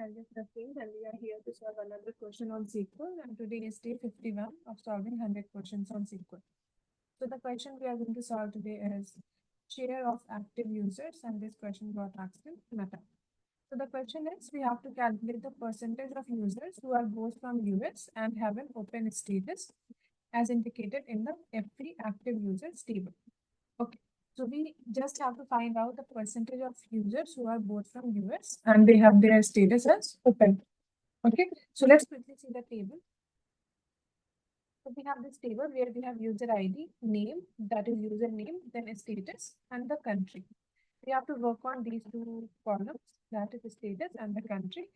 I'll just proceed, and we are here to solve another question on SQL. And today is day 51 of solving 100 questions on SQL. So the question we are going to solve today is share of active users, and this question got asked in Meta. So the question is we have to calculate the percentage of users who are both from US and have an open status as indicated in the F3 active users table. Okay. So we just have to find out the percentage of users who are both from US and they have their status as open. Okay. So let's quickly see the table. So we have this table where we have user ID, name, that is username, then status, and the country. We have to work on these two columns, that is the status and the country.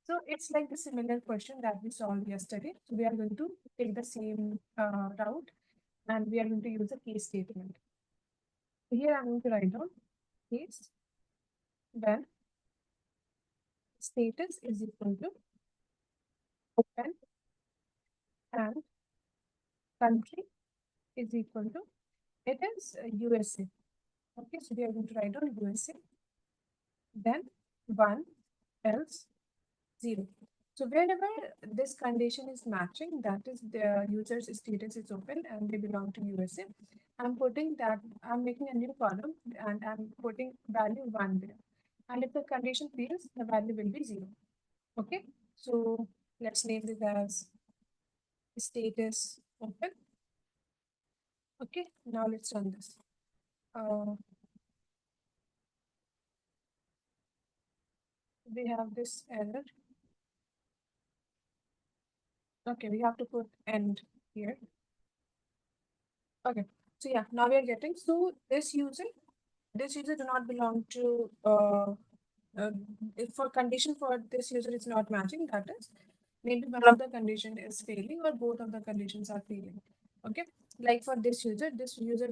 So it's like the similar question that we solved yesterday. So we are going to take the same route and we are going to use a case statement. So here I'm going to write down case when status is equal to open and country is equal to, it is USA. Okay, so we are going to write down USA, then 1 else 0. So wherever this condition is matching, that is the user's status is open and they belong to USA, I'm putting that, I'm making a new column and I'm putting value 1 there. And if the condition fails, the value will be 0. Okay, so let's name this as status open. Okay, now let's run this. We have this error. Okay, we have to put end here. Okay, so yeah, now we are getting, so this user do not belong to, if for condition for this user is not matching, that is, maybe one of the condition is failing or both of the conditions are failing. Okay, like for this user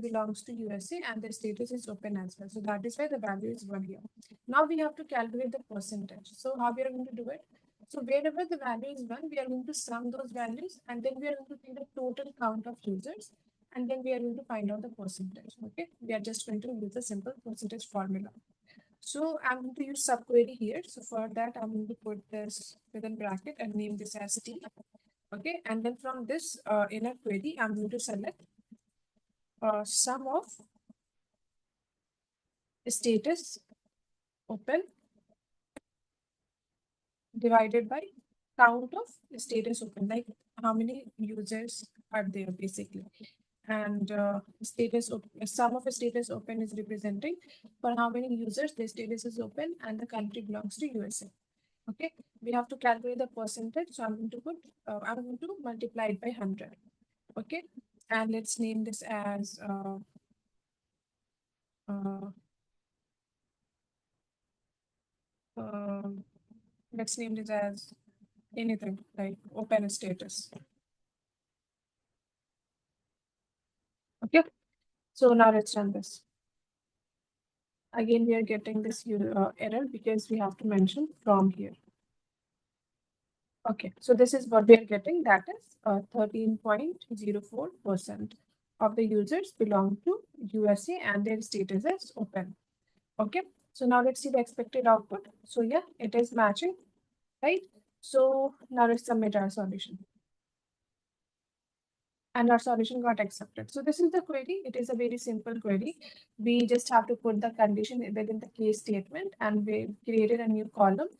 belongs to USA and the status is open as well. So that is why the value is 1 here. Now we have to calculate the percentage. So how we are going to do it? So wherever the value is 1, we are going to sum those values and then we are going to take the total count of users and then we are going to find out the percentage. Okay, we are just going to use a simple percentage formula. So I'm going to use subquery here. So for that, I'm going to put this within bracket and name this as T. Okay, and then from this inner query, I'm going to select sum of status open divided by count of status open, like how many users are there basically. And sum of status open is representing for how many users the status is open and the country belongs to USA. Okay, we have to calculate the percentage. So I'm going to put, I'm going to multiply it by 100. Okay, and let's name this as let's name this as anything like open status. Okay, so now let's run this. Again, we are getting this error because we have to mention from here. Okay, so this is what we are getting, that is 13.04% of the users belong to USA and their status is open. Okay, so now let's see the expected output. So yeah, it is matching, right? So now let's submit our solution. And our solution got accepted. So this is the query. It is a very simple query. We just have to put the condition within the case statement and we created a new column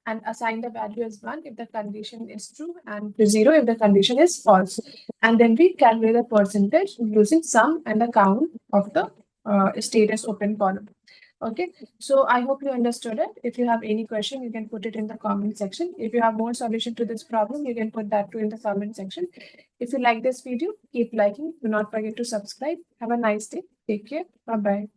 and assign the value as 1 if the condition is true and 0 if the condition is false. And then we calculate the percentage using sum and the count of the status open column. Okay, so I hope you understood it. If you have any question, you can put it in the comment section. If you have more solution to this problem, you can put that too in the comment section. If you like this video, keep liking. Do not forget to subscribe. Have a nice day. Take care. Bye-bye.